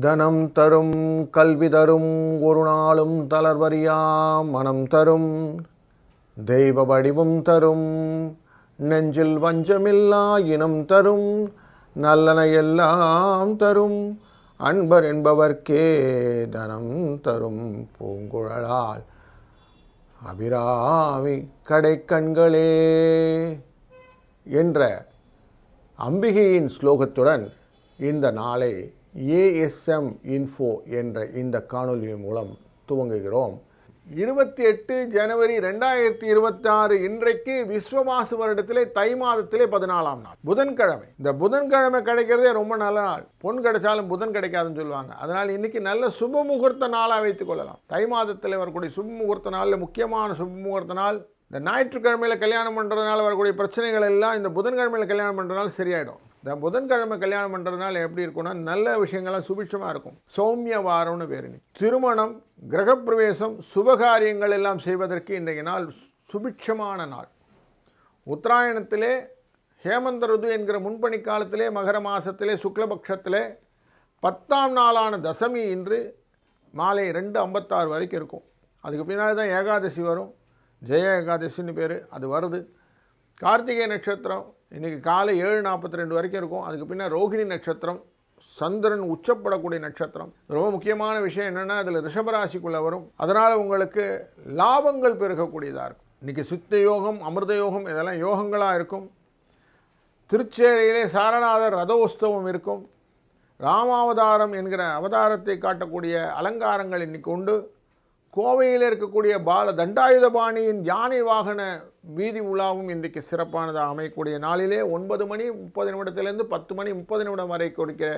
தனம் தரும் கல்வி தரும் ஒரு நாளும் தளர்வறியா மனம் தரும் தெய்வ வடிவம் தரும் நெஞ்சில் வஞ்சமில்லா இனம் தரும் நல்லன எல்லாம் தரும் அன்பர் என்பவர்க்கே தனம் தரும் பூங்குழலால் அபிராமி கடைக்கண்களே என்ற அம்பிகையின் ஸ்லோகத்துடன் இந்த நாளை ஏஎஸ்எம் இன்ஃபோ என்ற இந்த காணொலி மூலம் துவங்குகிறோம். 28 ஜனவரி 2026 இன்றைக்கு விஸ்வவாசு வருடத்திலே தை மாதத்திலே 14ஆம் நாள் புதன்கிழமை. இந்த புதன்கிழமை கிடைக்கிறதே ரொம்ப நல்ல நாள். பொன் கிடைச்சாலும் புதன் கிடைக்காதுன்னு சொல்லுவாங்க. அதனால் இன்னைக்கு நல்ல சுப முகூர்த்த நாளாக வைத்துக் கொள்ளலாம். தை மாதத்தில் வரக்கூடிய சுப முகூர்த்த நாளில் முக்கியமான சுப முகூர்த்த நாள். இந்த ஞாயிற்றுக்கிழமையில் கல்யாணம் பண்ணுறதுனால வரக்கூடிய பிரச்சனைகள் எல்லாம் இந்த புதன்கிழமையில் கல்யாணம் பண்ணுறதுனால சரியாயிடும். இந்த புதன்கிழமை கல்யாணம் பண்ணுறதுனால எப்படி இருக்கும்னா நல்ல விஷயங்கள்லாம் சுபிட்சமாக இருக்கும். சௌமிய வாரம்னு பேர். திருமணம், கிரகப்பிரவேசம், சுபகாரியங்கள் எல்லாம் செய்வதற்கு இன்றைய நாள் சுபிட்சமான நாள். உத்தராயணத்திலே ஹேமந்த ருது என்கிற முன்பணி காலத்திலே மகர மாதத்திலே சுக்லபக்ஷத்திலே 10ஆம் நாளான தசமி இன்று மாலை 2:56 வரைக்கும் இருக்கும். அதுக்கு பின்னாடி தான் ஏகாதசி வரும். ஜெய ஏகாதசின்னு பேர். அது வருது. கார்த்திகை நட்சத்திரம் இன்றைக்கி காலை 7:42 வரைக்கும் இருக்கும். அதுக்கு பின்னால் ரோகிணி நட்சத்திரம், சந்திரன் உச்சப்படக்கூடிய நட்சத்திரம். ரொம்ப முக்கியமான விஷயம் என்னென்னா அதில் ரிஷபராசிக்குள்ளே வரும். அதனால் உங்களுக்கு லாபங்கள் பெருகக்கூடியதாக இருக்கும். இன்றைக்கி சித்த யோகம், அமிர்த யோகம் இதெல்லாம் யோகங்களாக இருக்கும். திருச்சேரியிலே சாரநாதர் ரதோத்சவம் இருக்கும். ராமாவதாரம் என்கிற அவதாரத்தை காட்டக்கூடிய அலங்காரங்கள் இன்றைக்கி உண்டு. கோவையில் இருக்கக்கூடிய தண்டாயுதபாணியின் யானை வாகன வீதி உலாவும் இன்றைக்கு சிறப்பானதாக அமையக்கூடிய நாளிலே 9:30 10 மணி 30 வரை கொடுக்கிற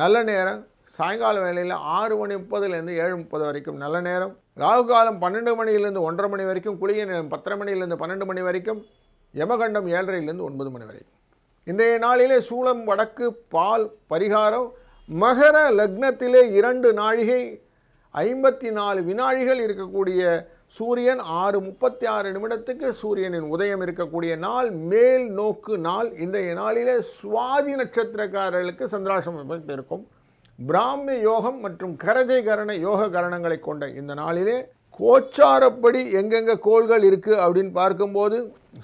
நல்ல நேரம். சாயங்கால வேளையில் 6:30 7:30 வரைக்கும் நல்ல நேரம். ராகு காலம் 12 மணியிலிருந்து 1:30 மணி வரைக்கும். குளிகை நேரம் 10:30 மணியிலிருந்து 12 மணி வரைக்கும். யமகண்டம் 7:30 9 மணி வரைக்கும். இன்றைய நாளிலே சூலம் வடக்கு, பால் பரிகாரம். மகர லக்னத்திலே 2 நாழிகை 54 வினாடிகள் இருக்கக்கூடிய சூரியன் 6:36 சூரியனின் உதயம் இருக்கக்கூடிய நாள். மேல் நோக்கு நாள். இன்றைய நாளிலே சுவாதி நட்சத்திரக்காரர்களுக்கு சந்திராசிரமம் இருக்கும். பிராமி யோகம் மற்றும் கரஜை கரண யோக கரணங்களை கொண்ட இந்த நாளிலே கோச்சாரப்படி எங்கெங்கே கோள்கள் இருக்குது அப்படின்னு பார்க்கும்போது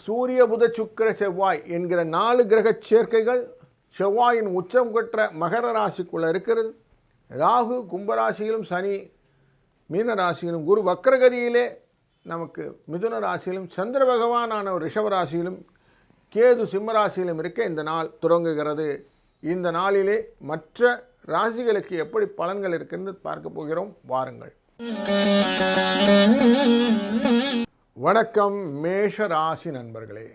சூரிய புத சுக்கிர செவ்வாய் என்கிற 4 கிரக சேர்க்கைகள் செவ்வாயின் உச்சம் பெற்ற மகர ராசிக்குள்ளே இருக்கிறது. ராகு கும்பராசியிலும், சனி மீன ராசியிலும், குரு வக்ரகதியிலே நமக்கு மிதுன ராசியிலும், சந்திர பகவானான ரிஷபராசியிலும், கேது சிம்மராசியிலும் இருக்க இந்த நாள் தொடங்குகிறது. இந்த நாளிலே மற்ற ராசிகளுக்கு எப்படி பலன்கள் இருக்குன்னு பார்க்க போகிறோம். வாருங்கள். வணக்கம் மேஷ ராசி நண்பர்களே.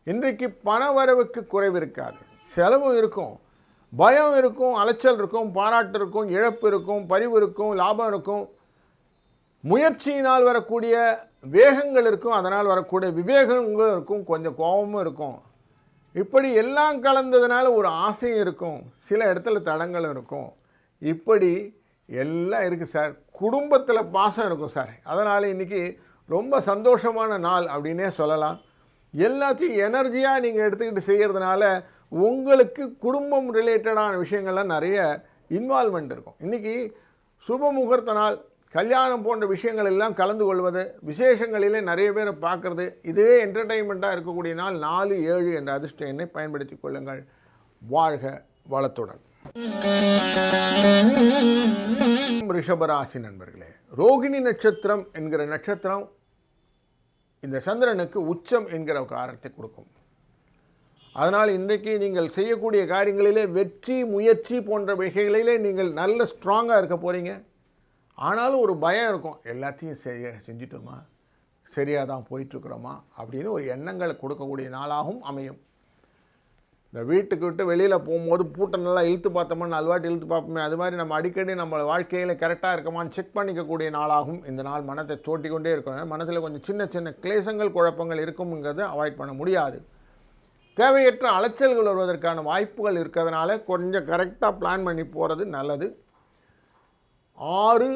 இன்றைக்கு பண வரவுக்கு குறைவு இருக்காது. செலவு இருக்கும், பயம் இருக்கும், அலைச்சல் இருக்கும், பாராட்டு இருக்கும், இழப்பு இருக்கும், பரிவு இருக்கும், லாபம் இருக்கும். முயற்சியினால் வரக்கூடிய வேகங்கள் இருக்கும். அதனால் வரக்கூடிய விவேகங்களும் இருக்கும், கொஞ்சம் கோபமும் இருக்கும். இப்படி எல்லாம் கலந்ததுனால ஒரு ஆசையும் இருக்கும். சில இடத்துல தடங்களும் இருக்கும். இப்படி எல்லாம் இருக்குது சார். குடும்பத்தில் பாசம் இருக்கும் சார். அதனால் இன்றைக்கி ரொம்ப சந்தோஷமான நாள் அப்படின்னே சொல்லலாம். எல்லாத்தையும் எனர்ஜியாக நீங்கள் எடுத்துக்கிட்டு செய்கிறதுனால உங்களுக்கு குடும்பம் ரிலேட்டடான விஷயங்கள்லாம் நிறைய இன்வால்மெண்ட் இருக்கும். இன்றைக்கி சுப முகூர்த்த நாள். கல்யாணம் போன்ற விஷயங்கள் எல்லாம் கலந்து கொள்வது, விசேஷங்களிலே நிறைய பேரை பார்க்குறது, இதுவே என்டர்டெயின்மெண்ட்டாக இருக்கக்கூடிய நாள். 4, 7 என்ற அதிர்ஷ்ட எண்ணை பயன்படுத்தி கொள்ளுங்கள். வாழ்க வளத்துடன். ரிஷபராசி நண்பர்களே, ரோகிணி நட்சத்திரம் என்கிற நட்சத்திரம் இந்த சந்திரனுக்கு உச்சம் என்கிற காரணத்தை கொடுக்கும். அதனால் இன்றைக்கி நீங்கள் செய்யக்கூடிய காரியங்களிலே வெற்றி, முயற்சி போன்ற விஷயங்களிலே நீங்கள் நல்ல ஸ்ட்ராங்காக இருக்க போகிறீங்க. ஆனாலும் ஒரு பயம் இருக்கும். எல்லாத்தையும் செஞ்சிட்டோமா, சரியாக தான் போயிட்டுருக்குறோமா அப்படின்னு ஒரு எண்ணங்களை கொடுக்கக்கூடிய நாளாகவும் அமையும். இந்த வீட்டுக்கு விட்டு வெளியில் போகும்போது பூட்டை நல்லா இழுத்து பார்த்தோமா, நல்வாட்டி இழுத்து பார்ப்போமே, அது மாதிரி நம்ம அடிக்கடி நம்ம வாழ்க்கையில் கரெக்டாக இருக்கமான்னு செக் பண்ணிக்கக்கூடிய நாளாகவும் இந்த நாள் மனத்தை தோட்டி கொண்டே இருக்கணும். மனத்தில் கொஞ்சம் சின்ன சின்ன கிளேசங்கள், குழப்பங்கள் இருக்குங்கிறத அவாய்ட் பண்ண முடியாது. தேவையற்ற அலைச்சல்கள் வருவதற்கான வாய்ப்புகள் இருக்கிறதுனால கொஞ்சம் கரெக்டாக பிளான் பண்ணி போகிறது நல்லது. 6,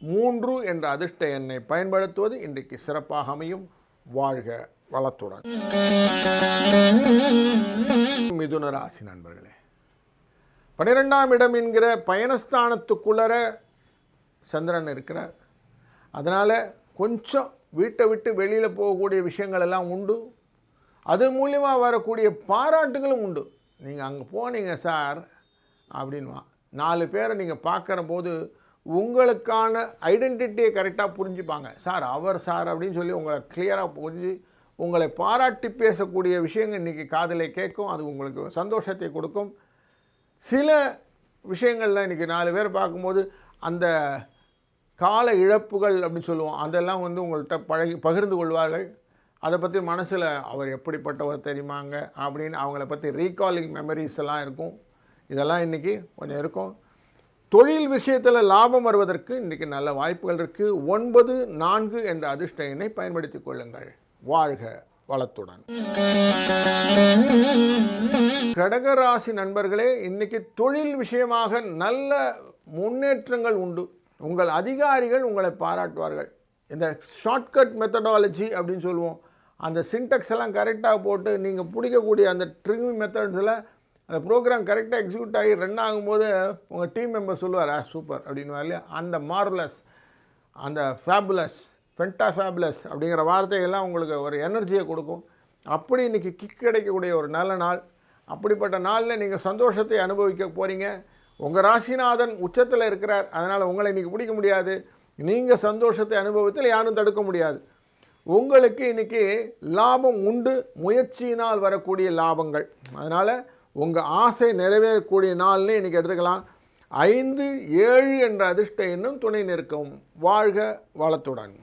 3 என்ற அதிர்ஷ்ட எண்ணை பயன்படுத்துவது இன்றைக்கு சிறப்பாக அமையும். வாழ்க வளத்துடன். மிதுன ராசி நண்பர்களே, 12ஆம் இடம் என்கிற பயணஸ்தானத்துக்குள்ளர சந்திரன் இருக்கிறார். அதனால் கொஞ்சம் வீட்டை விட்டு வெளியில் போகக்கூடிய விஷயங்கள் எல்லாம் உண்டு. அது மூலியமாக வரக்கூடிய பாராட்டுகளும் உண்டு. நீங்கள் அங்கே போனீங்க சார் அப்படின்வா. 4 பேரை நீங்கள் பார்க்குற போது உங்களுக்கான ஐடென்டிட்டியை கரெக்டாக புரிஞ்சுப்பாங்க. சார் அவர் சார் அப்படின்னு சொல்லி உங்களை கிளியராக புரிஞ்சு உங்களை பாராட்டி பேசக்கூடிய விஷயங்கள் இன்றைக்கி காதில் கேட்கும். அது உங்களுக்கு சந்தோஷத்தை கொடுக்கும். சில விஷயங்களில் இன்றைக்கி 4 பேர் பார்க்கும்போது அந்த கால இழப்புகள் அப்படின்னு சொல்லுவோம், அதெல்லாம் உங்கள்கிட்ட பகிர்ந்து கொள்வார்கள். அதை பற்றி மனசில் அவர் எப்படிப்பட்டவர் தெரியுமாங்க அப்படின்னு அவங்கள பற்றி ரீகாலிங் மெமரிஸ் எல்லாம் இருக்கும். இதெல்லாம் இன்றைக்கி கொஞ்சம் இருக்கும். தொழில் விஷயத்தில் லாபம் வருவதற்கு இன்றைக்கி நல்ல வாய்ப்புகள் இருக்குது. 9-4 என்ற அதிர்ஷ்ட எண்ணை பயன்படுத்தி கொள்ளுங்கள். வாழ்க வளத்துடன். கடகராசி நண்பர்களே, இன்றைக்கி தொழில் விஷயமாக நல்ல முன்னேற்றங்கள் உண்டு. உங்கள் அதிகாரிகள் உங்களை பாராட்டுவார்கள். இந்த ஷார்ட்கட் மெத்தடாலஜி அப்படின்னு சொல்லுவோம், அந்த சின்டெக்ஸ் எல்லாம் கரெக்டாக போட்டு நீங்கள் பிடிக்கக்கூடிய அந்த ட்ரிமிங் மெத்தட்ஸில் அந்த ப்ரோக்ராம் கரெக்டாக எக்ஸிக்யூட் ஆகி ரன் ஆகும்போது உங்கள் டீம் மெம்பர் சொல்லுவார் சூப்பர் அப்படின்னு இல்லையா. அந்த மார்வலஸ், அந்த ஃபேபுலஸ், ஃபென்டாஃபேபுலஸ் அப்படிங்கிற வார்த்தைகள்லாம் உங்களுக்கு ஒரு எனர்ஜியை கொடுக்கும். அப்படி இன்றைக்கி கிக் கிடைக்கக்கூடிய ஒரு நல்ல நாள். அப்படிப்பட்ட நாளில் நீங்கள் சந்தோஷத்தை அனுபவிக்க போகிறீங்க. உங்கள் ராசிநாதன் உச்சத்தில் இருக்கிறார். அதனால் உங்களை இன்றைக்கி பிடிக்க முடியாது. நீங்கள் சந்தோஷத்தை அனுபவத்தில் யாரும் தடுக்க முடியாது. உங்களுக்கு இன்றைக்கி லாபம் உண்டு, முயற்சியினால் வரக்கூடிய லாபங்கள். அதனால் உங்கள் ஆசை நிறைவேறக்கூடிய நாள்னு இன்றைக்கி எடுத்துக்கலாம். 5-7 என்ற அதிர்ஷ்ட எண்ணும் துணை நிற்கும். வாழ்க வளத்துடன்.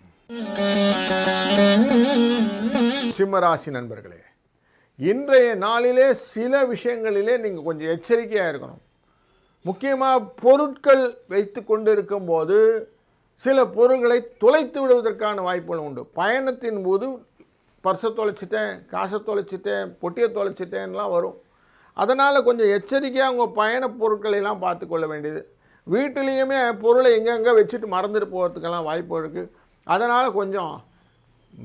சிம்மராசி நண்பர்களே, இன்றைய நாளிலே சில விஷயங்களிலே நீங்கள் கொஞ்சம் எச்சரிக்கையாக இருக்கணும். முக்கியமாக பொருட்கள் வைத்து கொண்டு இருக்கும்போது சில பொருட்களை தொலைத்து விடுவதற்கான வாய்ப்புகள் உண்டு. பயணத்தின் போது பர்ஸை தொலைச்சிட்டேன், காசை தொலைச்சிட்டேன், பொட்டியை தொலைச்சிட்டேன்லாம் வரும். அதனால் கொஞ்சம் எச்சரிக்கையாக உங்கள் பயண பொருட்களெல்லாம் பார்த்து கொள்ள வேண்டியது. வீட்டிலையுமே பொருளை எங்கெங்கே வச்சுட்டு மறந்துட்டு போகிறதுக்கெல்லாம் வாய்ப்பு இருக்குது. அதனால் கொஞ்சம்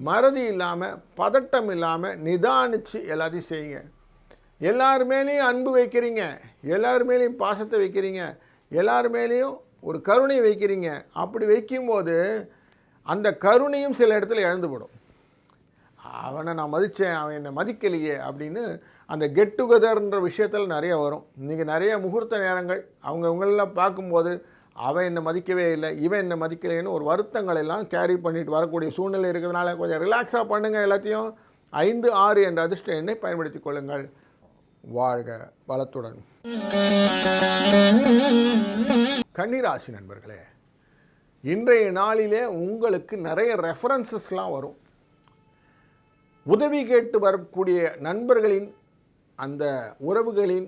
மறதி இல்லாமல், பதட்டம் இல்லாமல் நிதானித்து எல்லாத்தையும் செய்யுங்க. எல்லார் மேலேயும் அன்பு வைக்கிறீங்க, எல்லார் மேலேயும் பாசத்தை வைக்கிறீங்க, எல்லார் மேலேயும் ஒரு கருணை வைக்கிறீங்க. அப்படி வைக்கும்போது அந்த கருணையும் சில இடத்துல இழந்துவிடும். அவனை நான் மதித்தேன், அவன் என்னை மதிக்கலையே அப்படின்னு அந்த கெட் டுகெதர்ன்ற விஷயத்தில் நிறைய வரும். இன்றைக்கி நிறைய முகூர்த்த நேரங்கள் அவங்கவுங்களெலாம் பார்க்கும்போது அவன் என்னை மதிக்கவே இல்லை, இவன் என்னை மதிக்கலைன்னு ஒரு வருத்தங்கள் எல்லாம் கேரி பண்ணிட்டு வரக்கூடிய சூழ்நிலை இருக்கிறதுனால கொஞ்சம் ரிலாக்ஸாக பண்ணுங்கள். எல்லாத்தையும் 5-6 என்ற அதிர்ஷ்ட எண்ணை பயன்படுத்தி கொள்ளுங்கள். வாழ்க வளத்துடன். கன்னிராசி நண்பர்களே, இன்றைய நாளிலே உங்களுக்கு நிறைய ரெஃபரன்சஸ்லாம் வரும். உதவி கேட்டு வரக்கூடிய நண்பர்களின் அந்த உறவுகளின்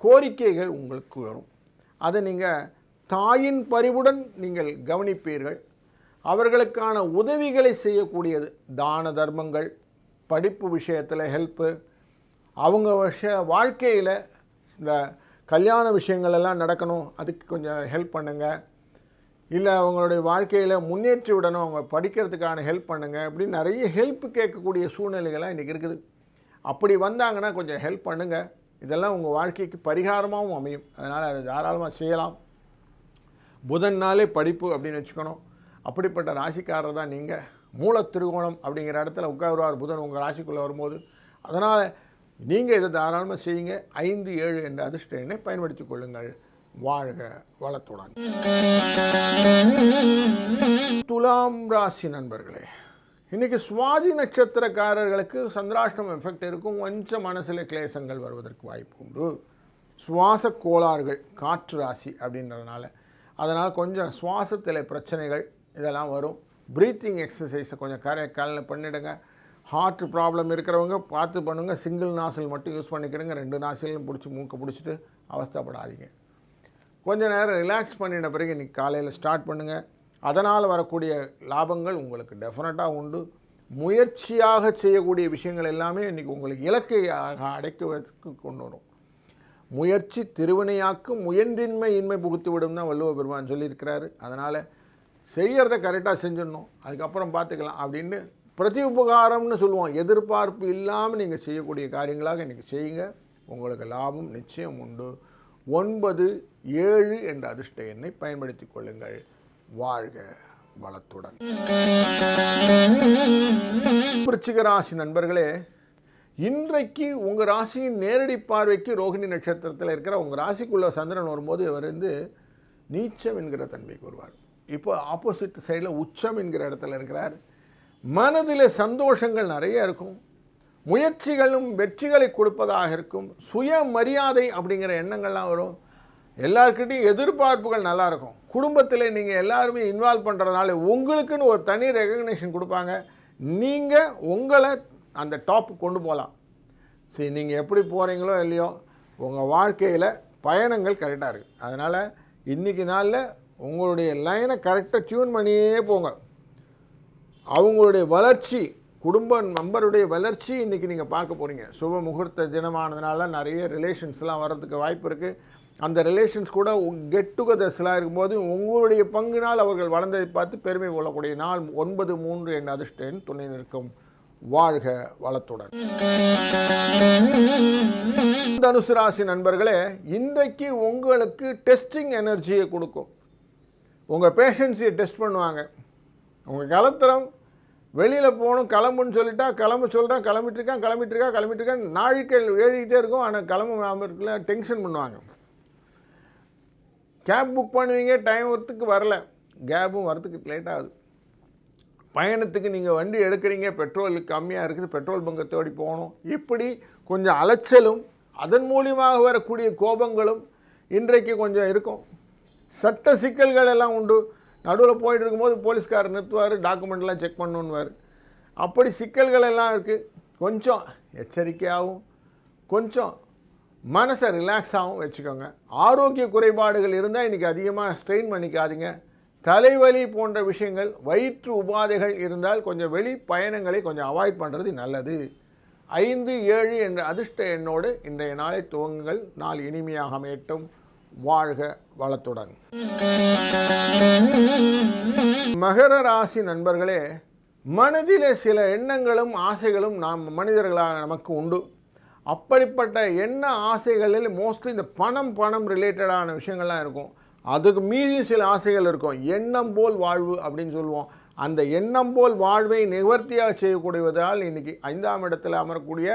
கோரிக்கைகள் உங்களுக்கு வரும். அதை நீங்கள் தாயின் பரிவுடன் நீங்கள் கவனிப்பீர்கள். அவர்களுக்கான உதவிகளை செய்யக்கூடியது தான தர்மங்கள், படிப்பு விஷயத்தில் ஹெல்ப்பு, அவங்க வாழ்க்கையில் இந்த கல்யாண விஷயங்கள் எல்லாம் நடக்கணும், அதுக்கு கொஞ்சம் ஹெல்ப் பண்ணுங்கள். இல்லை அவங்களுடைய வாழ்க்கையில் முன்னேற்றி விடணும், அவங்க படிக்கிறதுக்கான ஹெல்ப் பண்ணுங்கள். இப்படின்னு நிறைய ஹெல்ப் கேட்கக்கூடிய சூழ்நிலைகள்லாம் இன்றைக்கி இருக்குது. அப்படி வந்தாங்கன்னா கொஞ்சம் ஹெல்ப் பண்ணுங்கள். இதெல்லாம் உங்கள் வாழ்க்கைக்கு பரிகாரமாகவும் அமையும். அதனால் அதை தாராளமாக செய்யலாம். புதன் நாளே படிப்பு அப்படின்னு வச்சுக்கணும். அப்படிப்பட்ட ராசிக்காரர் தான் நீங்கள். மூலத்திருகோணம் அப்படிங்கிற இடத்துல உட்காருவார் புதன் உங்கள் ராசிக்குள்ளே வரும்போது. அதனால் நீங்கள் இதை தாராளமாக செய்யுங்க. 5-7 என்ற அதிர்ஷ்ட எண்ணை பயன்படுத்தி கொள்ளுங்கள். வாழ்க வளத்துடன். துலாம் ராசி நண்பர்களே, இன்றைக்கி சுவாதி நட்சத்திரக்காரர்களுக்கு சந்திராஷ்டமம் எஃபெக்ட் இருக்கும். கொஞ்சம் மனசில் கிளேசங்கள் வருவதற்கு வாய்ப்பு உண்டு. சுவாச கோளாறுகள், காற்று ராசி அப்படின்றதுனால அதனால் கொஞ்சம் சுவாசத்தில் பிரச்சனைகள் இதெல்லாம் வரும். ப்ரீத்திங் எக்ஸசைஸை கொஞ்சம் காலையில் பண்ணிவிடுங்க. ஹார்ட் ப்ராப்ளம் இருக்கிறவங்க பார்த்து பண்ணுங்கள். சிங்கிள் நாசில் மட்டும் யூஸ் பண்ணிக்கிறேங்க. 2 நாசிலும் பிடிச்சி மூக்கை பிடிச்சிட்டு அவஸ்தைப்படாதீங்க. கொஞ்சம் நேரம் ரிலாக்ஸ் பண்ணின பிறகு இன்றைக்கி காலையில் ஸ்டார்ட் பண்ணுங்கள். அதனால் வரக்கூடிய லாபங்கள் உங்களுக்கு டெஃபினட்டாக உண்டு. முயற்சியாக செய்யக்கூடிய விஷயங்கள் எல்லாமே இன்றைக்கி உங்களுக்கு இலக்கை அடைக்குவதற்கு கொண்டு வரும். முயற்சி திருவினையாக்கும், முயன்றின்மை இன்மை புகுத்து விடும் தான் வள்ளுவ பெருமான் சொல்லியிருக்கிறாரு. அதனால் செய்கிறத கரெக்டாக செஞ்சிடணும், அதுக்கப்புறம் பார்த்துக்கலாம் அப்படின்னு பிரதி உபகாரம்னு சொல்லுவோம். எதிர்பார்ப்பு இல்லாமல் நீங்கள் செய்யக்கூடிய காரியங்களாக இன்றைக்கி செய்யுங்க. உங்களுக்கு லாபம் நிச்சயம் உண்டு. 97 என்ற அதிர்ஷ்ட எண்ணை பயன்படுத்திக் கொள்ளுங்கள். வாழ்க வளத்துடன். விருச்சிக ராசி நண்பர்களே, இன்றைக்கு உங்கள் ராசியின் நேரடி பார்வைக்கு ரோகிணி நட்சத்திரத்தில் இருக்கிற உங்கள் ராசிக்குள்ள சந்திரன் வரும்போது இவர் நீச்சம் என்கிற தன்மைக்கு வருவார். இப்போ ஆப்போசிட் சைடில் உச்சம் என்கிற இடத்துல இருக்கிறார். மனதில் சந்தோஷங்கள் நிறைய இருக்கும். முயற்சிகளும் வெற்றிகளை கொடுப்பதாக இருக்கும். சுயமரியாதை அப்படிங்கிற எண்ணங்கள்லாம் வரும். எல்லாருக்கிட்டையும் எதிர்பார்ப்புகள் நல்லாயிருக்கும். குடும்பத்தில் நீங்கள் எல்லாருமே இன்வால்வ் பண்ணுறதுனால உங்களுக்குன்னு ஒரு தனி ரெகக்னேஷன் கொடுப்பாங்க. நீங்கள் உங்களை அந்த டாப் கொண்டு போகலாம். சரி, நீங்கள் எப்படி போகிறீங்களோ இல்லையோ உங்கள் வாழ்க்கையில் பயணங்கள் கரெக்டாக இருக்குது. அதனால் இன்றைக்கி நாளில் உங்களுடைய லைனை கரெக்டாக டியூன் பண்ணியே போங்க. அவங்களுடைய வளர்ச்சி, குடும்ப மெம்பருடைய வளர்ச்சி இன்றைக்கி நீங்கள் பார்க்க போகிறீங்க. சுப முகூர்த்த தினமானதுனால நிறைய ரிலேஷன்ஸ்லாம் வர்றதுக்கு வாய்ப்பு இருக்குது. அந்த ரிலேஷன்ஸ் கூட கெட் டுகெதர்ஸ்லாம் இருக்கும்போது உங்களுடைய பங்கினால் அவர்கள் வளர்ந்ததை பார்த்து பெருமை கொள்ளக்கூடிய நாள் 93 என்ற அதிர்ஷ்ட எண் துணை நிற்கும். வாழ்க வளத்துடன். தனுசு ராசி நண்பர்களே, இன்றைக்கு உங்களுக்கு டெஸ்டிங் எனர்ஜியை கொடுக்கும். உங்கள் பேஷன்ஸையை டெஸ்ட் பண்ணுவாங்க. உங்கள் கலத்திரம் வெளியில் போகணும் கிளம்புன்னு சொல்லிட்டா கிளம்ப சொல்கிறேன், கிளம்பிட்டுருக்கேன் நாழிகள் ஏறிக்கிட்டே இருக்கும். ஆனால் கிளம்ப டென்ஷன் பண்ணுவாங்க. கேப் புக் பண்ணுவீங்க, டைம் வரத்துக்கு வரல, கேபும் வரத்துக்கு லேட் ஆகுது. பயணத்துக்கு நீங்கள் வண்டி எடுக்கிறீங்க, பெட்ரோலுக்கு கம்மியாக இருக்குது, பெட்ரோல் பங்கை தேடி போகணும். இப்படி கொஞ்சம் அலைச்சலும் அதன் மூலியமாக வரக்கூடிய கோபங்களும் இன்றைக்கு கொஞ்சம் இருக்கும். சட்ட சிக்கல்கள் எல்லாம் உண்டு. நடுவில் போயிட்டு இருக்கும்போது போலீஸ்காரர் நிறுத்துவார், டாக்குமெண்ட்லாம் செக் பண்ணணுன்னுவார். அப்படி சிக்கல்கள் எல்லாம் இருக்குது. கொஞ்சம் எச்சரிக்கையாகவும் கொஞ்சம் மனசை ரிலாக்ஸாகவும் வச்சுக்கோங்க. ஆரோக்கிய குறைபாடுகள் இருந்தால் இன்றைக்கி அதிகமாக ஸ்ட்ரெயின் பண்ணிக்காதீங்க. தலைவலி போன்ற விஷயங்கள், வயிற்று உபாதைகள் இருந்தால் கொஞ்சம் வெளி பயணங்களை கொஞ்சம் அவாய்ட் பண்ணுறது நல்லது. 5, 7 என்ற அதிர்ஷ்ட எண்ணோடு இன்றைய நாளை துவங்குங்கள். நாள் இனிமையாக அமையட்டும். வாழ்க வளத்துடன். மகர ராசி நண்பர்களே, மனதிலே சில எண்ணங்களும் ஆசைகளும் நாம் மனிதர்களாக நமக்கு உண்டு. அப்படிப்பட்ட எண்ண ஆசைகளில் மோஸ்ட்லி இந்த பணம் ரிலேட்டடான விஷயங்கள்லாம் இருக்கும். அதுக்கு மீறி சில ஆசைகள் இருக்கும். எண்ணம் போல் வாழ்வு அப்படின்னு சொல்லுவோம். அந்த எண்ணம் போல் வாழ்வை நிவர்த்தியாக செய்யக்கூடியதால் இன்றைக்கி 5ஆம் இடத்தில் அமரக்கூடிய,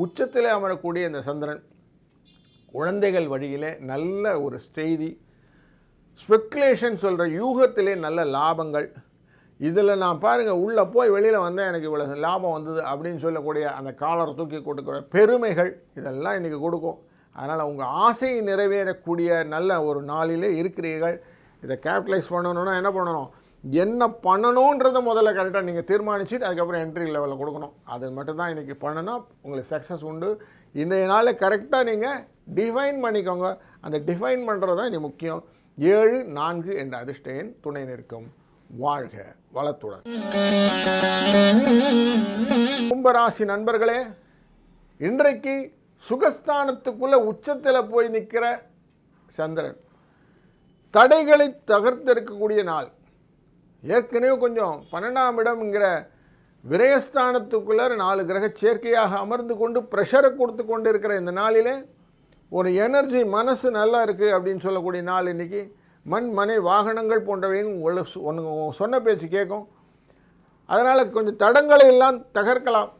உச்சத்தில் அமரக்கூடிய இந்த சந்திரன் குழந்தைகள் வழியிலே நல்ல ஒரு செய்தி, ஸ்பெக்குலேஷன் சொல்கிற யூகத்திலே நல்ல லாபங்கள். இதில் நான் பாருங்கள், உள்ளே போய் வெளியில் வந்தால் எனக்கு இவ்வளோ லாபம் வந்தது அப்படின்னு சொல்லக்கூடிய அந்த காலரை தூக்கி கொடுக்குற பெருமைகள் இதெல்லாம் இன்றைக்கி கொடுக்கும். அதனால் உங்கள் ஆசையை நிறைவேறக்கூடிய நல்ல ஒரு நாளிலே இருக்கிறீர்கள். இதை கேபிட்டலைஸ் பண்ணணுன்னா என்ன பண்ணணும், என்ன பண்ணணுன்றதை முதல்ல கரெக்டாக நீங்கள் தீர்மானிச்சுட்டு அதுக்கப்புறம் என்ட்ரி லெவலில் கொடுக்கணும். அது மட்டும்தான் இன்றைக்கி பண்ணனா உங்களுக்கு சக்ஸஸ் உண்டு. இன்றைய நாளில் கரெக்டாக நீங்கள் டிஃபைன் பண்ணிக்கோங்க. அந்த டிஃபைன் பண்ணுறது தான் இன்றைக்கி முக்கியம். 7, 4 என்ற அதிர்ஷ்ட எண் துணை நிற்கும். வாழ்க வளத்துடன். கும்பராசி நண்பர்களே, இன்றைக்கு சுகஸ்தானத்துக்குள்ளே உச்சத்தில் போய் நிற்கிற சந்திரன் தடைகளை தகர்த்திருக்கக்கூடிய நாள். ஏற்கனவே கொஞ்சம் 12ஆம் இடம்ங்கிற விரயஸ்தானத்துக்குள்ளே 4 கிரக சேர்க்கையாக அமர்ந்து கொண்டு ப்ரெஷரை கொடுத்து கொண்டு இருக்கிற இந்த நாளிலே ஒரு எனர்ஜி, மனசு நல்லா இருக்குது அப்படின்னு சொல்லக்கூடிய நாள் இன்றைக்கி. மண், மனை, வாகனங்கள் போன்றவையும் ஒன்று சொன்ன பேச்சு கேட்கும். அதனால் கொஞ்சம் தடங்களை எல்லாம் தகர்க்கலாம்.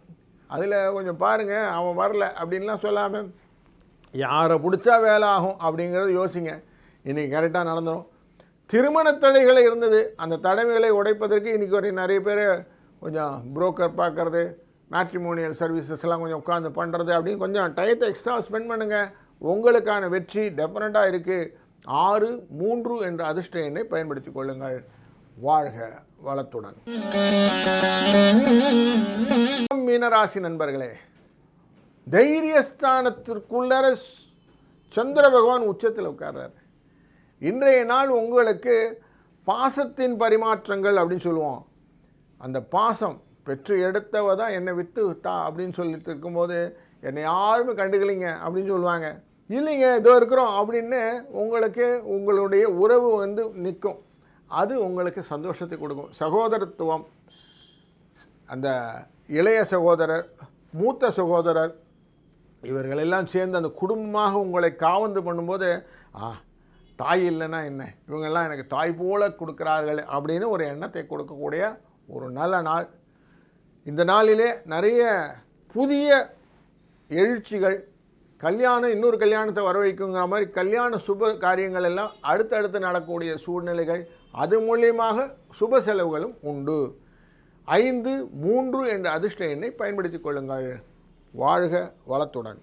அதில் கொஞ்சம் பாருங்கள், அவன் வரல அப்படின்லாம் சொல்லாமல் யாரை பிடிச்சா வேலை ஆகும் அப்படிங்கிறத யோசிங்க. இன்றைக்கி கரெக்டாக நடந்துடும். திருமண தடைகளை இருந்தது, அந்த தடைகளை உடைப்பதற்கு இன்றைக்கி ஒரு நிறைய பேர் கொஞ்சம் புரோக்கர் பார்க்குறது, மேட்ரிமோனியல் சர்வீசஸ்லாம் கொஞ்சம் உட்காந்து பண்ணுறது அப்படின்னு கொஞ்சம் டயத்தை எக்ஸ்ட்ரா ஸ்பெண்ட் பண்ணுங்கள். உங்களுக்கான வெற்றி டெஃபினட்டாக இருக்குது. 6, 3 என்ற அதிர்ஷ்ட எண்ணை பயன்படுத்திக் கொள்ளுங்கள். வாழ்க வளத்துடன். மீனராசி நண்பர்களே, தைரியஸ்தானத்திற்குள்ளர சந்திர பகவான் உச்சத்தில் உட்கார்றார். இன்றைய நாள் உங்களுக்கு பாசத்தின் பரிமாற்றங்கள் அப்படின்னு சொல்லுவோம். அந்த பாசம் பெற்று எடுத்தவ தான் என்னை விற்று விட்டா அப்படின்னு சொல்லிட்டு இருக்கும்போது என்னை யாருமே கண்டுக்கலிங்க அப்படின்னு சொல்லுவாங்க. இல்லைங்க இதோ இருக்கிறோம் அப்படின்னு உங்களுக்கு உங்களுடைய உறவு நிற்கும். அது உங்களுக்கு சந்தோஷத்தை கொடுக்கும். சகோதரத்துவம், அந்த இளைய சகோதரர், மூத்த சகோதரர், இவர்களெல்லாம் சேர்ந்து அந்த குடும்பமாக உங்களை காவந்து பண்ணும்போது தாய் இல்லைன்னா என்ன, இவங்கெல்லாம் எனக்கு தாய் போல கொடுக்குறார்கள் அப்படின்னு ஒரு எண்ணத்தை கொடுக்கக்கூடிய ஒரு நல்ல நாள். இந்த நாளிலே நிறைய புதிய எழுச்சிகள், கல்யாணம் இன்னொரு கல்யாணத்தை வரவழைக்குங்கிற மாதிரி கல்யாண சுப காரியங்கள் எல்லாம் அடுத்தடுத்து நடக்கக்கூடிய சூழ்நிலைகள், அது மூலியமாக சுப செலவுகளும் உண்டு. 5, 3 என்ற அதிர்ஷ்ட எண்ணை பயன்படுத்திக் கொள்ளுங்கள். வாழ்க வளத்துடன்.